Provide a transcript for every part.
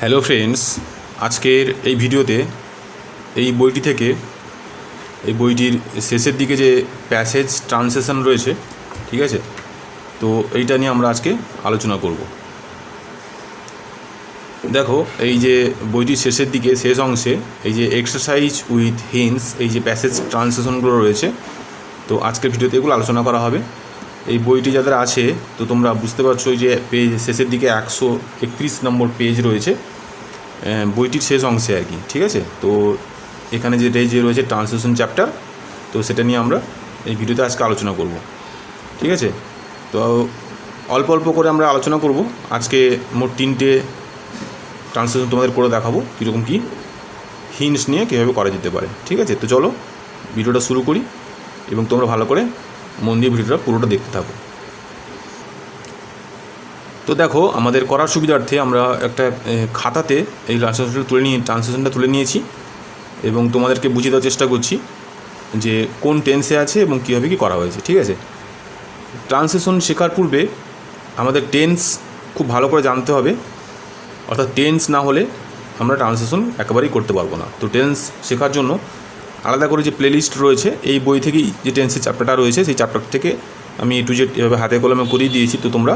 Hello friends, আজকের এই ভিডিওতে এই বইটি থেকে এই বইটির শেষের দিকে যে প্যাসেজ ট্রান্সলেশন রয়েছে, ঠিক আছে, তো এইটা নিয়ে আমরা আজকে আলোচনা করব। দেখো, এই যে বইটির শেষের দিকে শেষ অংশে এই যে এক্সারসাইজ উইথ হিন্টস, এই যে প্যাসেজ ট্রান্সলেশনগুলো রয়েছে, তো আজকের ভিডিওতে এগুলো আলোচনা করা হবে। এই বইটি যাদের আছে তো তোমরা বুঝতে পারছো যে পেজ শেষের দিকে 131 নম্বর পেজ রয়েছে বইটির শেষ অংশে আর কি, ঠিক আছে। তো এখানে যেটাই যে রয়েছে ট্রান্সলেশন চ্যাপ্টার, তো সেটা নিয়ে আমরা এই ভিডিওতে আজকে আলোচনা করব, ঠিক আছে। তো অল্প অল্প করে আমরা আলোচনা করব। আজকে মোট 3টে ট্রান্সলেশন তোমাদের করে দেখাবো কীরকম কী হিন্টস নিয়ে কীভাবে করা যেতে পারে, ঠিক আছে। তো চলো ভিডিওটা শুরু করি এবং তোমরা ভালো করে মন দিয়ে ভিডিওটা পুরোটা দেখতে থাকো। তো দেখো, আমাদের করার সুবিধার্থে আমরা একটা খাতাতে এই ট্রান্সলেশনটা তুলে নিয়েছি এবং তোমাদেরকে বুঝিয়ে দেওয়ার চেষ্টা করছি যে কোন টেন্সে আছে এবং কীভাবে কী করা হয়েছে, ঠিক আছে। ট্রান্সলেশন শেখার পূর্বে আমাদের টেন্স খুব ভালো করে জানতে হবে, অর্থাৎ টেন্স না হলে আমরা ট্রান্সলেশন একেবারেই করতে পারবো না। তো টেন্স শেখার জন্য আলাদা করে যে প্লেলিস্ট রয়েছে এই বই থেকেই যে টেন্সের চ্যাপ্টারটা রয়েছে সেই চ্যাপ্টার থেকে আমি A to Z এভাবে হাতে কলমে করিয়ে দিয়েছি। তো তোমরা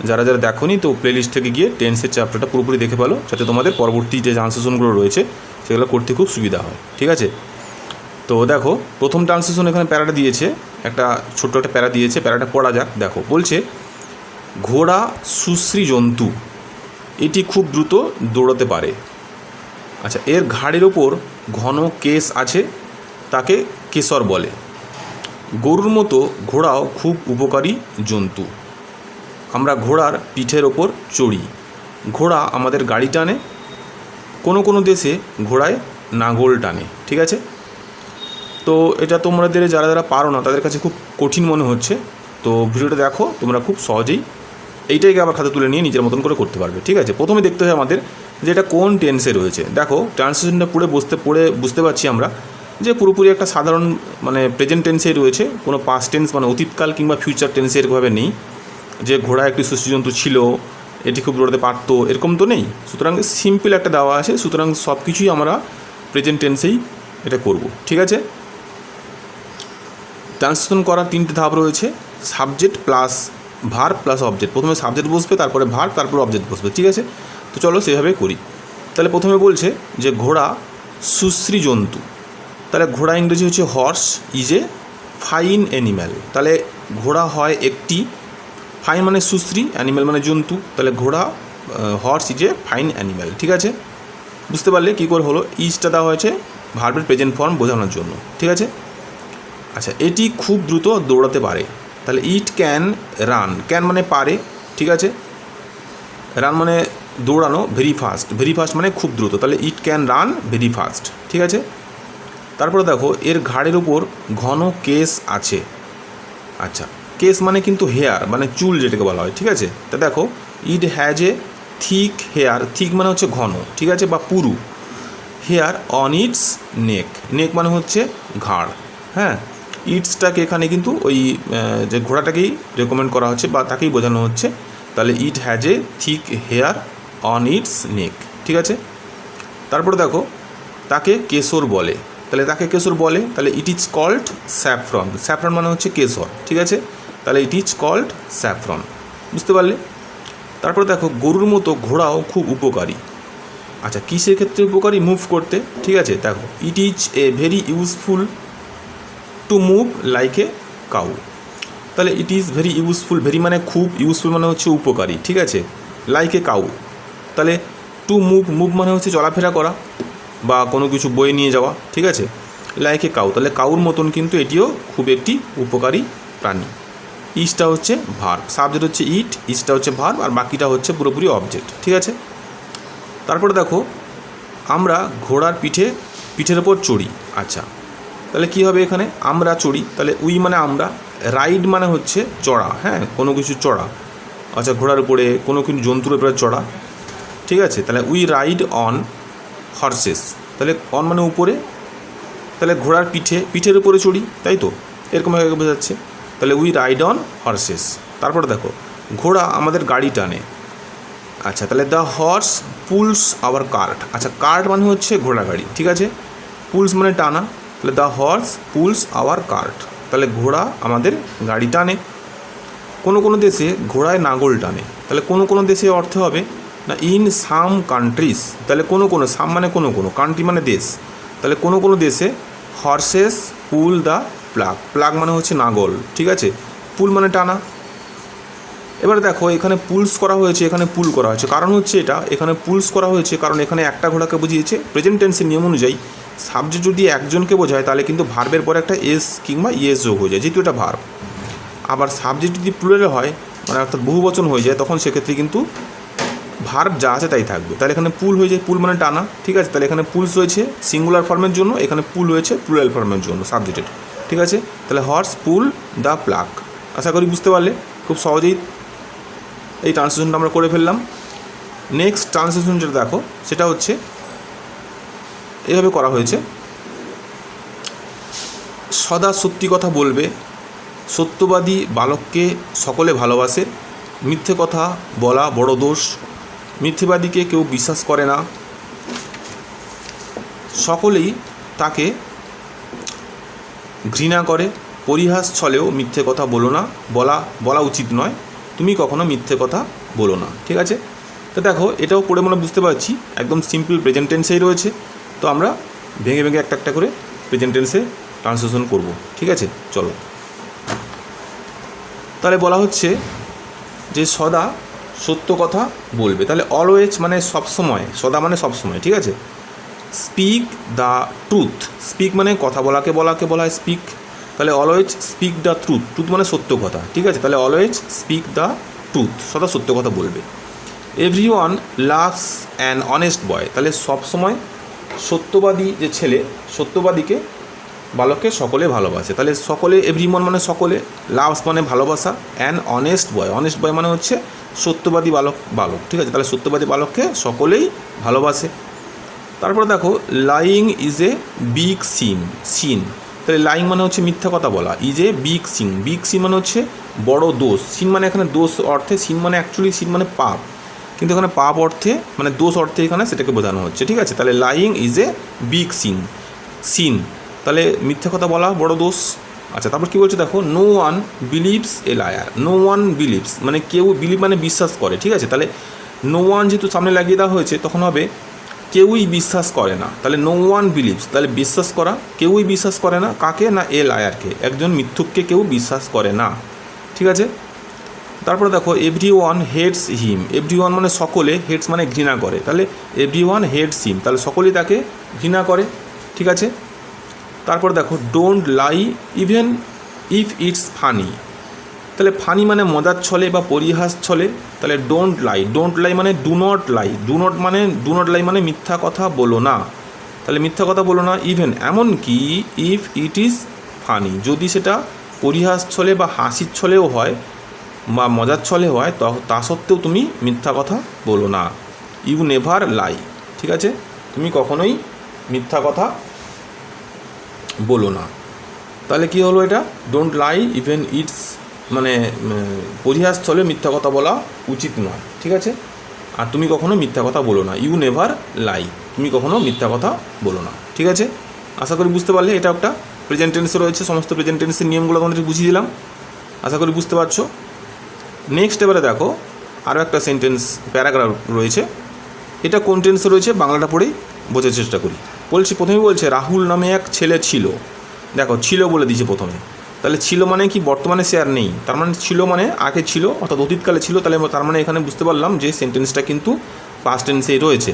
যারা যারা দেখোনি তো প্লেলিস্ট থেকে গিয়ে টেন্সের চ্যাপ্টারটা পুরোপুরি দেখে ফেলো, যাতে তোমাদের পরবর্তী যে ট্রান্সলেশনগুলো রয়েছে সেগুলো করতে খুব সুবিধা হয়, ঠিক আছে। তো দেখো, প্রথম ট্রান্সলেশন এখানে প্যারাটা দিয়েছে, একটা ছোট্ট একটা প্যারা দিয়েছে, প্যারাটা পড়া যাক। দেখো, বলছে ঘোড়া সুশ্রী জন্তু, এটি খুব দ্রুত দৌড়াতে পারে। আচ্ছা, এর ঘাড়ের ওপর ঘন কেশ আছে, তাকে কেশর বলে। গরুর মতো ঘোড়াও খুব উপকারী জন্তু, আমরা ঘোড়ার পিঠের ওপর চড়ি। ঘোড়া আমাদের গাড়ি টানে, কোনো কোনো দেশে ঘোড়ায় নাঙল টানে, ঠিক আছে। তো এটা তোমাদের যারা যারা পারো না তাদের কাছে খুব কঠিন মনে হচ্ছে, তো ভিডিওটা দেখো, তোমরা খুব সহজেই এইটাকে আবার খাতা তুলে নিয়ে নিজের মতন করে করতে পারবে, ঠিক আছে। প্রথমে দেখতে হয় আমাদের যে এটা কোন টেন্সে রয়েছে। দেখো, ট্রান্সলেশনটা পড়ে বুঝতে পারছি আমরা যে পুরোপুরি একটা সাধারণ মানে প্রেজেন্ট টেন্সেই রয়েছে, কোনো পাস্ট টেন্স মানে অতীতকাল কিংবা ফিউচার টেন্সে এরকমভাবে নেই যে ঘোড়া একটি সুশ্রীজন্তু ছিল, এটি খুব দৌড়াতে পারতো, এরকম তো নেই। সুতরাং সিম্পল একটা দেওয়া আছে, সুতরাং সব কিছুই আমরা প্রেজেন্ট টেন্সেই এটা করব, ঠিক আছে। ট্রান্সলেশন করার 3টে ধাপ রয়েছে, subject plus verb plus object. প্রথমে সাবজেক্ট বসবে, তারপরে ভার্ব, তারপরে অবজেক্ট বসবে, ঠিক আছে। তো চলো সেভাবে করি। তাহলে প্রথমে বলছে যে ঘোড়া সুশ্রী জন্তু, তাহলে ঘোড়া ইংরেজি হচ্ছে horse is a fine animal. তাহলে ঘোড়া হয় একটি, ফাইন মানে সুশ্রী, অ্যানিম্যাল মানে জন্তু, তাহলে ঘোড়া horse is a fine animal, ঠিক আছে। বুঝতে পারলে কী করে হলো, ইজটা দেওয়া হয়েছে ভার্বের প্রেজেন্ট ফর্ম বোঝানোর জন্য, ঠিক আছে। আচ্ছা, এটি খুব দ্রুত দৌড়াতে পারে, তাহলে ইট ক্যান রান, ক্যান মানে পারে, ঠিক আছে। রান মানে দৌড়ানো, ভেরি ফাস্ট মানে খুব দ্রুত, তাহলে it can run very fast, ঠিক আছে। তারপরে দেখো, এর ঘাড়ের উপর ঘন কেশ আছে। আচ্ছা, কেশ মানে কিন্তু হেয়ার মানে চুল যেটাকে বলা হয়, ঠিক আছে। তা দেখো, it has a thick hair, thick মানে হচ্ছে ঘন, ঠিক আছে, বা পুরু। Hair on its neck, neck মানে হচ্ছে ঘাড়, হ্যাঁ। ইটসটাকে এখানে কিন্তু ওই যে ঘোড়াটাকেই রেকমেন্ড করা হচ্ছে বা তাকেই বোঝানো হচ্ছে, তাহলে it has a thick hair on its neck, ঠিক আছে। তারপরে দেখো, তাকে কেশর বলে, তাহলে তাকে কেশর বলে, তাহলে it is called saffron, saffron মানে হচ্ছে কেশর, ঠিক আছে। তাহলে ইট ইজ কল্ড স্যাফরন, বুঝতে পারলে। তারপরে দেখো, গরুর মতো ঘোড়াও খুব উপকারী। আচ্ছা, কিসের ক্ষেত্রে উপকারী? মুভ করতে, ঠিক আছে। দেখো, it is a very useful to move like a cow, তাহলে it is very useful, very মানে খুব, ইউজফুল মানে হচ্ছে উপকারী, ঠিক আছে, লাইক এ কাউ। তাহলে টু মুভ মানে হচ্ছে চলাফেরা করা বা কোনো কিছু বয়ে নিয়ে যাওয়া, ঠিক আছে, লাইক এ কাউ, তাহলে কাউর মতন কিন্তু এটিও খুব একটি উপকারী প্রাণী। ইজটা হচ্ছে ভার্ব, সাবজেক্ট হচ্ছে ইট, ইজটা হচ্ছে ভার্ব, আর বাকিটা হচ্ছে পুরোপুরি অবজেক্ট, ঠিক আছে। তারপরে দেখো, আমরা ঘোড়ার পিঠের ওপর চড়ি। আচ্ছা, তাহলে কী হবে এখানে, আমরা চড়ি, তাহলে উই মানে আমরা, রাইড মানে হচ্ছে চড়া, হ্যাঁ, কোনো কিছু চড়া। আচ্ছা, ঘোড়ার উপরে কোনো কিছু জন্তুর উপরে চড়া, ঠিক আছে। তাহলে উই রাইড অন হর্সেস, তাহলে অন মানে উপরে, তাহলে ঘোড়ার পিঠের উপরে চড়ি, তাই তো, এরকমভাবে বোঝাচ্ছে। তাহলে উই রাইড অন হর্সেস। তারপরে দেখো, ঘোড়া আমাদের গাড়ি টানে, আচ্ছা, তাহলে the horse pulls our cart. আচ্ছা, কার্ট মানে হচ্ছে ঘোড়া গাড়ি, ঠিক আছে। পুলস মানে টানা, তাহলে the horse pulls our cart, তাহলে ঘোড়া আমাদের গাড়ি টানে। কোনো কোনো দেশে ঘোড়ায় নাঙল টানে, তাহলে কোনো কোনো দেশে অর্থ হবে না ইন সাম কান্ট্রিজ, তাহলে কোনো কোনো, সাম মানে কোনো কোনো, কান্ট্রি মানে দেশ, তাহলে কোনো কোনো দেশে horse's pull the plug, plug মানে হচ্ছে নাঙল, ঠিক আছে। পুল মানে টানা। এবারে দেখো এখানে পুলস করা হয়েছে, এখানে পুল করা হয়েছে, কারণ হচ্ছে এটা এখানে পুলস করা হয়েছে কারণ এখানে একটা ঘোড়াকে বুঝিয়েছে। প্রেজেন্ট টেন্সের নিয়ম অনুযায়ী সাবজেক্ট যদি একজনকে বোঝায় তাহলে কিন্তু ভার্বের পরে একটা এস কিংবা ইএস যোগ হয়ে যায়, যেহেতু এটা ভার্ব। আবার সাবজেক্ট যদি প্লুরাল হয়, মানে অর্থাৎ বহু বচন হয়ে যায়, তখন সেক্ষেত্রে কিন্তু ভার্ব যা আছে তাই থাকবে। তাহলে এখানে পুল হয়ে যায়, পুল মানে টানা, ঠিক আছে। তাহলে এখানে পুলস রয়েছে সিঙ্গুলার ফর্মের জন্য, এখানে পুল হয়েছে প্লুরাল ফর্মের জন্য সাবজেক্টের, ঠিক আছে। তাহলে হর্স পুল দ্য প্লাগ। আশা করি বুঝতে পারলে, খুব সহজেই এই ট্রান্সলেশনটা আমরা করে ফেললাম। নেক্সট ট্রান্সলেশন যেটা দেখো সেটা হচ্ছে এভাবে করা হয়েছে, সদা সত্যি কথা বলবে, সত্যবাদী বালককে সকলে ভালোবাসে, মিথ্যে কথা বলা বড় দোষ, মিথ্যেবাদীকে কেউ বিশ্বাস করে না, সকলেই তাকে ঘৃণা করে, পরিহাস ছলেও মিথ্যে কথা বলো না, বলা উচিত নয়, তুমি কখনো মিথ্যে কথা বলো না, ঠিক আছে। তো দেখো এটাও পড়ে মনে বুঝতে পারছি একদম সিম্পল প্রেজেন্ট টেন্সেই রয়েছে। তো আমরা ভেঙে ভেঙে একটা একটা করে প্রেজেন্ট টেন্সে ট্রান্সলেশন করব, ঠিক আছে। চলো, তাহলে বলা হচ্ছে যে সদা সত্য কথা বলবে, তাহলে অলওয়েজ মানে সবসময়, সদা মানে সবসময়, ঠিক আছে। স্পিক দ্য ট্রুথ, স্পিক মানে কথা বলাকে বলা হয় স্পিক, তাহলে always speak the truth, truth মানে সত্য কথা, ঠিক আছে। তাহলে অলওয়েজ স্পিক দ্য ট্রুথ, সদা সত্য কথা বলবে। Everyone loves an honest boy, তাহলে সবসময় সত্যবাদী যে ছেলে, সত্যবাদীকে বালককে সকলে ভালোবাসে, তাহলে সকলে, এভরিওয়ান মানে সকলে, লাভস মানে ভালোবাসা, an honest boy, honest boy মানে হচ্ছে সত্যবাদী বালক, ঠিক আছে। তাহলে সত্যবাদী বালককে সকলেই ভালোবাসে। তারপর দেখো lying is a big sin, তাহলে লাইং মানে হচ্ছে মিথ্যা কথা বলা, ইজ এ বিগ সিন মানে হচ্ছে বড় দোষ, সিন মানে এখানে দোষ অর্থে, সিন মানে অ্যাকচুয়ালি সিন মানে পাপ, কিন্তু এখানে পাপ অর্থে মানে দোষ অর্থে এখানে সেটাকে বোঝানো হচ্ছে, ঠিক আছে। তাহলে lying is a big sin, তাহলে মিথ্যা কথা বলা বড় দোষ। আচ্ছা, তারপর কী বলছে দেখো, no one believes a liar, no one believes মানে কেউ, বিলিভ মানে বিশ্বাস করে, ঠিক আছে। তাহলে নো ওয়ান যেহেতু সামনে লাগিয়ে দেওয়া হয়েছে তখন হবে কেউই বিশ্বাস করে না, তাহলে নো ওয়ান বিলিভস, তাহলে বিশ্বাস করা, কেউই বিশ্বাস করে না কাকে, না এ লায়ারকে, একজন মিথ্যুককে কেউ বিশ্বাস করে না, ঠিক আছে। তারপরে দেখো এভরিওয়ান হেটস হিম, এভরিওয়ান মানে সকলে, হেটস মানে ঘৃণা করে, তাহলে এভরিওয়ান হেটস হিম, তাহলে সকলেই তাকে ঘৃণা করে, ঠিক আছে। তারপর দেখো don't lie even if it's funny, তাহলে ফানি মানে মজার ছলে বা পরিহাস ছলে, তাহলে ডোন্ট লাই মানে ডু নট লাই মানে মিথ্যা কথা বলো না, তাহলে মিথ্যা কথা বলো না, ইভেন এমনকি ইফ ইট ইজ ফানি, যদি সেটা পরিহাস ছলে বা হাসির ছলেও হয় বা মজার ছলে হয়, তা সত্ত্বেও তুমি মিথ্যা কথা বলো না, ইউ নেভার লাই, ঠিক আছে, তুমি কখনোই মিথ্যা কথা বলো না। তাহলে কি হলো এটা, ডোন্ট লাই ইভেন ইটস মানে পরিহাস ছলে মিথ্যা কথা বলা উচিত নয়, ঠিক আছে। আর তুমি কখনো মিথ্যা কথা বলো না, ইউ নেভার লাই, তুমি কখনো মিথ্যা কথা বলো না, ঠিক আছে। আশা করি বুঝতে পারলে, এটা একটা প্রেজেন্ট টেন্সে রয়েছে, সমস্ত প্রেজেন্ট টেন্সের নিয়মগুলো তোমাদের বুঝিয়ে দিলাম, আশা করি বুঝতে পারছো। নেক্সট এবারে দেখো আরও একটা সেন্টেন্স প্যারাগ্রাফ রয়েছে, এটা কোন টেন্সে রয়েছে বাংলাটা পড়েই বোঝার চেষ্টা করি। প্রথমেই বলছে রাহুল নামে এক ছেলে ছিল, দেখো ছিল বলে দিয়েছে প্রথমে, তাহলে ছিল মানে কি বর্তমানে সে আর নেই, তার মানে ছিল মানে আগে ছিল অর্থাৎ অতীতকালে ছিল, তাহলে তার মানে এখানে বুঝতে পারলাম যে সেন্টেন্সটা কিন্তু পাস্ট টেন্সেই রয়েছে।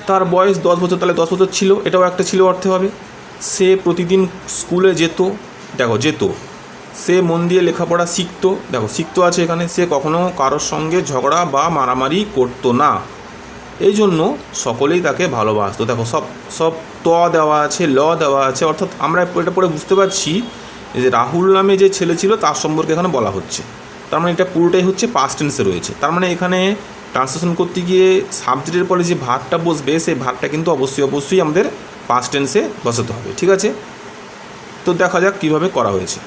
তার বয়স 10 বছর, তাহলে 10 বছর ছিল, এটাও একটা ছিল অর্থে হবে। সে প্রতিদিন স্কুলে যেত, দেখো যেত, সে মন দিয়ে লেখাপড়া শিখতো, দেখো শিখতো আছে এখানে, সে কখনো কারোর সঙ্গে ঝগড়া বা মারামারি করতো না, এই জন্য সকলেই তাকে ভালোবাসতো, দেখো সব ত দেওয়া আছে, ল দেওয়া আছে, অর্থাৎ আমরা এটা পড়ে বুঝতে পারছি যে রাহুল নামে যে ছেলে ছিল তার সম্পর্কে এখানে বলা হচ্ছে, তার মানে এটা পুরোটাই হচ্ছে পাস্ট টেন্সে রয়েছে। তার মানে এখানে ট্রান্সলেশন করতে গিয়ে সাবজেক্টের পরে যে ভার্বটা বসবে সেই ভার্বটা কিন্তু অবশ্যই আমাদের পাস্ট টেন্সে বসাতে হবে, ঠিক আছে। তো দেখা যাক কীভাবে করা হয়েছে।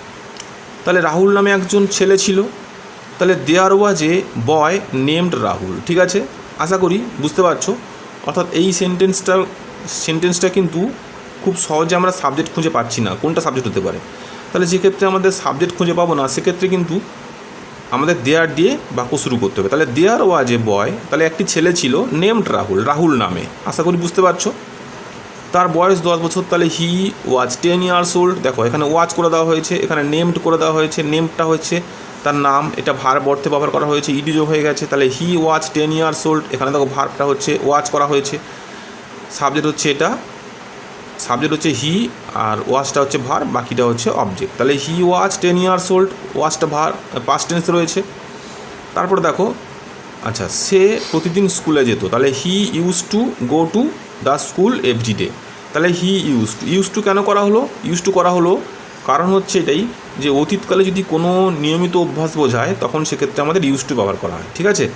তাহলে রাহুল নামে একজন ছেলে ছিল, তাহলে দেয়ার ওয়াজ এ বয় নেমড রাহুল, ঠিক আছে, আশা করি বুঝতে পারছো। অর্থাৎ এই সেন্টেন্সটা কিন্তু খুব সহজে আমরা সাবজেক্ট খুঁজে পাচ্ছি না, কোনটা সাবজেক্ট হতে পারে। তাহলে যেক্ষেত্রে আমাদের সাবজেক্ট খুঁজে পাবো না, সেক্ষেত্রে কিন্তু আমাদের দেয়ার দিয়ে বাক্য শুরু করতে হবে। তাহলে দেয়ার ওয়াজ এ বয়, তাহলে একটি ছেলে ছিল নেমড রাহুল, রাহুল নামে, আশা করি বুঝতে পারছো। তার বয়স 10 বছর, তাহলে হি ওয়াজ 10 ইয়ার্স ওল্ড। দেখো এখানে ওয়াজ করে দেওয়া হয়েছে, এখানে নেমড করে দেওয়া হয়েছে, নেমটা হচ্ছে তার নাম, এটা ভার্ব অর্থে ব্যবহার করা হয়েছে, ইডি যোগ হয়ে গেছে। তাহলে হি ওয়াজ 10 ইয়ার্স ওল্ড, এখানে দেখো ভার্বটা হচ্ছে ওয়াজ করা হয়েছে, সাবজেক্ট হচ্ছে এটা, সাবজেক্ট হচ্ছে হি আর ওয়াজটা হচ্ছে ভার্ব, বাকিটা হচ্ছে অবজেক্ট। তাহলে হি ওয়াজ 10 ইয়ার্স ওল্ড, ওয়াজটা পাস্ট টেন্সে রয়েছে। তারপরে দেখো, আচ্ছা, সে প্রতিদিন স্কুলে যেত, তাহলে he use to go to the school everyday. তাহলে হি ইউজ টু কেন করা হলো? ইউজ টু করা হলো কারণ হচ্ছে এটাই যে অতীতকালে যদি কোনো নিয়মিত অভ্যাস বোঝায় তখন সেক্ষেত্রে আমাদের ইউজ টু ব্যবহার করা হয়, ঠিক আছে।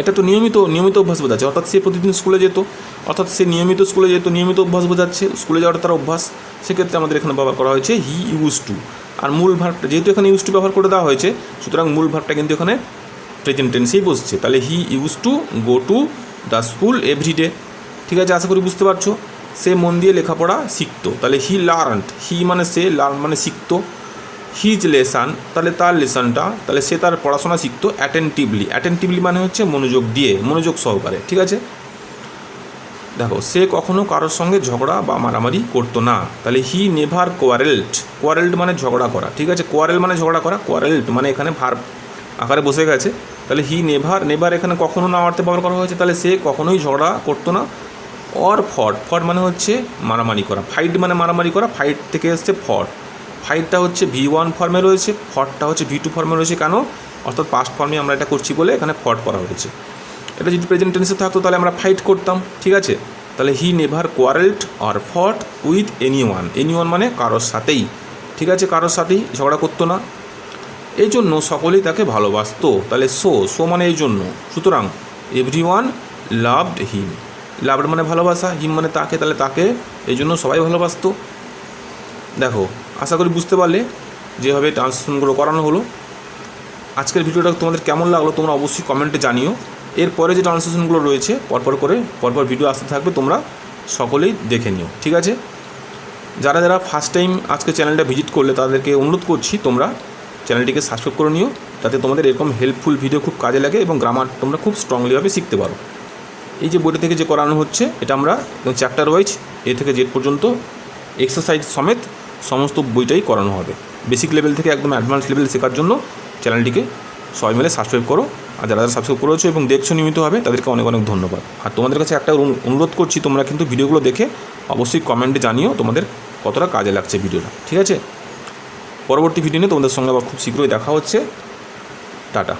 এটা তো নিয়মিত অভ্যাস বোঝাচ্ছে, অর্থাৎ সে প্রতিদিন স্কুলে যেত, অর্থাৎ সে নিয়মিত স্কুলে যেত, নিয়মিত অভ্যাস বোঝাচ্ছে, স্কুলে যাওয়াটা তার অভ্যাস, সেক্ষেত্রে আমাদের এখানে ব্যবহার করা হয়েছে হি ইউজ টু। আর মূল ভার্বটা যেহেতু এখানে ইউজ টু ব্যবহার করে দেওয়া হয়েছে, সুতরাং মূল ভার্বটা কিন্তু এখানে প্রেজেন্ট টেন্সেই বসছে। তাহলে he use to go to the school everyday, ঠিক আছে, আশা করি বুঝতে পারছো। সে মন দিয়ে লেখাপড়া শিখতো, তাহলে হি লার্নড, হি মানে সে, লার্ন মানে শিখতো। হিজ লেসান, তাহলে তার লেসনটা, তাহলে সে তার পড়াশোনা শিখতো অ্যাটেন্টিভলি মানে হচ্ছে মনোযোগ দিয়ে, মনোযোগ সহকারে, ঠিক আছে। দেখো সে কখনো কারোর সঙ্গে ঝগড়া বা মারামারি করতো না, তাহলে হি নেভার কোয়ারেল্ড মানে ঝগড়া করা, ঠিক আছে, কোয়ারেল মানে ঝগড়া করা, কোয়ারেল্ড মানে এখানে ভার্ব আকারে বসে গেছে। তাহলে হি নেভার এখানে কখনো না অর্থে ব্যবহার করা হয়েছে, তাহলে সে কখনোই ঝগড়া করতো না। অর ফট মানে হচ্ছে মারামারি করা, ফাইট মানে মারামারি করা, ফাইট থেকে এসছে ফট, ফাইটটা হচ্ছে V1 ফর্মে রয়েছে, ফটটা হচ্ছে V2 ফর্মে রয়েছে, কেন? অর্থাৎ পাস্ট ফর্মে আমরা এটা করছি বলে এখানে ফট করা হয়েছে। এটা যদি প্রেজেন্ট টেন্সে থাকতো তাহলে আমরা ফাইট করতাম, ঠিক আছে। তাহলে হি নেভার কোয়ারেল্ড অর ফট উইথ এনিওয়ান মানে কারোর সাথেই, ঠিক আছে, কারোর সাথেই ঝগড়া করতো না। এই জন্য সকলেই তাকে ভালোবাসতো, তাহলে সো মানে এই জন্য, সুতরাং এভরিওয়ান লাভড হিম, লাভড মানে ভালোবাসা, হিম মানে তাকে, তাহলে তাকে এই জন্য সবাই ভালোবাসতো। দেখো আশা করি বুঝতে পারলে যেভাবে ট্রান্সলেশনগুলো করানো হলো। আজকের ভিডিওটা তোমাদের কেমন লাগলো তোমরা অবশ্যই কমেন্টে জানিও। এরপরে যে ট্রান্সলেশনগুলো রয়েছে পরপর ভিডিও আসতে থাকবে, তোমরা সকলেই দেখে নিও, ঠিক আছে। যারা ফার্স্ট টাইম আজকে চ্যানেলটা ভিজিট করলে তাদেরকে অনুরোধ করছি তোমরা চ্যানেলটিকে সাবস্ক্রাইব করে নিও, যাতে তোমাদের এরকম হেল্পফুল ভিডিও খুব কাজে লাগে এবং গ্রামার তোমরা খুব স্ট্রংলিভাবে শিখতে পারো। এই যে বইটা থেকে যে করানো হচ্ছে এটা আমরা চ্যাপ্টার ওয়াইজ এ থেকে জেড পর্যন্ত এক্সারসাইজ সমেত সমস্ত বইটাই করানো হবে। বেসিক লেভেল থেকে একদম অ্যাডভান্স লেভেল শেখার জন্য চ্যানেলটিকে সবাই মিলে সাবস্ক্রাইব করো। আর যারা সাবস্ক্রাইব করেছো এবং দেখছো নিয়মিতভাবে তাদেরকে অনেক ধন্যবাদ। আর তোমাদের কাছে একটা অনুরোধ করছি, তোমরা কিন্তু ভিডিওগুলো দেখে অবশ্যই কমেন্টে জানিও তোমাদের কতটা কাজে লাগছে ভিডিওটা, ঠিক আছে। পরবর্তী ভিডিও নিয়ে তোমাদের সঙ্গে আবার খুব শীঘ্রই দেখা হচ্ছে। টাটা।